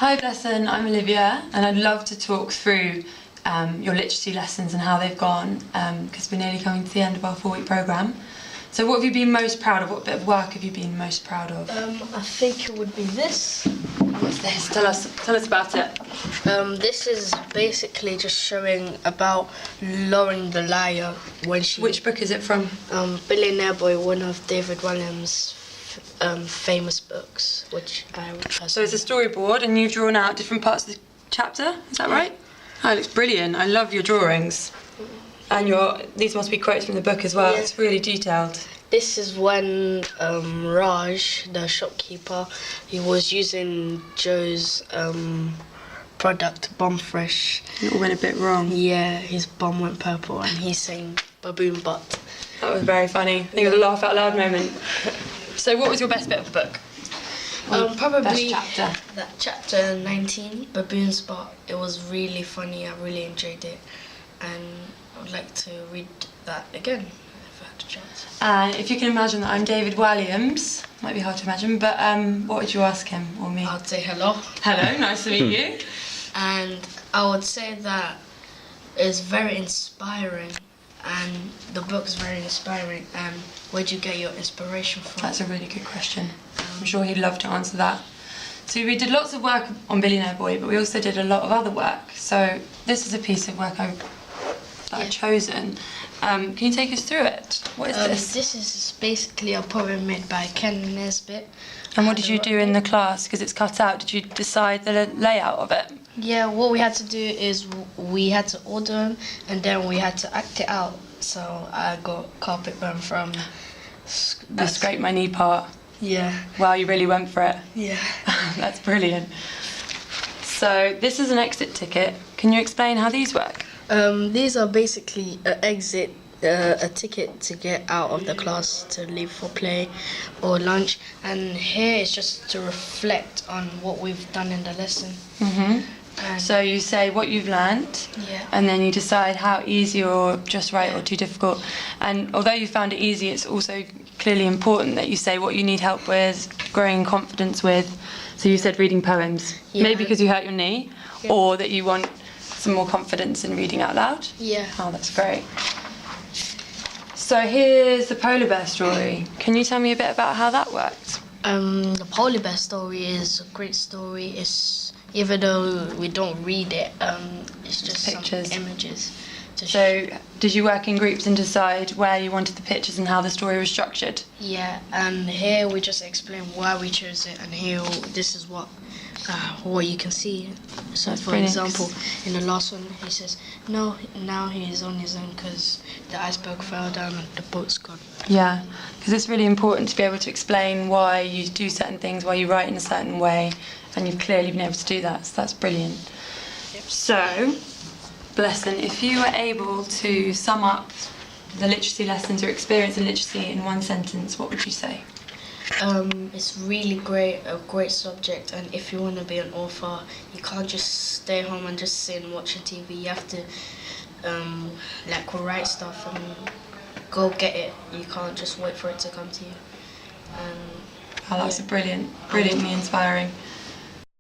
Hi Blessen, I'm Olivia and I'd love to talk through your literacy lessons and how they've gone because we're nearly coming to the end of our 4-week programme. So what have you been most proud of? What bit of work have you been most proud of? I think it would be this. What's this? Tell us about it. This is basically just showing about Lauren the Liar when she... Which book is it from? Billionaire Boy, one of David Williams' famous books, which I would personally... So it's a storyboard and you've drawn out different parts of the chapter, is that right? Oh, it looks brilliant. I love your drawings. And these must be quotes from the book as well. Yeah. It's really detailed. This is when Raj, the shopkeeper, he was using Joe's product, Bomb Fresh. It all went a bit wrong. Yeah, his bum went purple and he's saying baboon butt. That was very funny. I think it was a laugh out loud moment. So what was your best bit of the book? Probably best chapter. That chapter 19, Baboon's Butt. It was really funny. I really enjoyed it. And I would like to read that again if I had a chance. And if you can imagine that I'm David Williams, might be hard to imagine, but what would you ask him or me? I'd say hello. Hello, nice to meet you. And I would say that it's very inspiring and the book's very inspiring. And where'd you get your inspiration from? That's a really good question. I'm sure he'd love to answer that. So we did lots of work on Billionaire Boy, but we also did a lot of other work. So this is a piece of work I've chosen. Can you take us through it? What is this? This is basically a poem made by Ken Nesbitt. And what did you do in the class? Because it's cut out. Did you decide the layout of it? Yeah, what we had to do is we had to order them and then we had to act it out. So I got carpet burn from the scrape my knee part. Yeah. Wow, you really went for it. Yeah. That's brilliant. So this is an exit ticket. Can you explain how these work? These are basically a ticket to get out of the class, to leave for play or lunch, and here it's just to reflect on what we've done in the lesson. So you say what you've learnt, and then you decide how easy or just right or too difficult. And although you found it easy, it's also clearly important that you say what you need help with, growing in confidence with. So you said reading poems, maybe because you hurt your knee, or that you want some more confidence in reading out loud. Yeah. Oh, that's great. So here's the polar bear story. Can you tell me a bit about how that worked? The polar bear story is a great story. It's, even though we don't read it, it's just pictures. Some images. So did you work in groups and decide where you wanted the pictures and how the story was structured? Yeah, and here we just explain why we chose it, and here this is what you can see. So That's for brilliant. example, in the last one he says, no, now he is on his own because the iceberg fell down and the boat's gone. Yeah, because it's really important to be able to explain why you do certain things, why you write in a certain way, and you've clearly been able to do that, so that's brilliant. Yep. So, Blessen, if you were able to sum up the literacy lessons or experience in literacy in one sentence, what would you say? It's really a great subject, and if you want to be an author, you can't just stay home and just sit and watch TV. You have to write stuff and go get it. You can't just wait for it to come to you. Oh, that's brilliantly inspiring.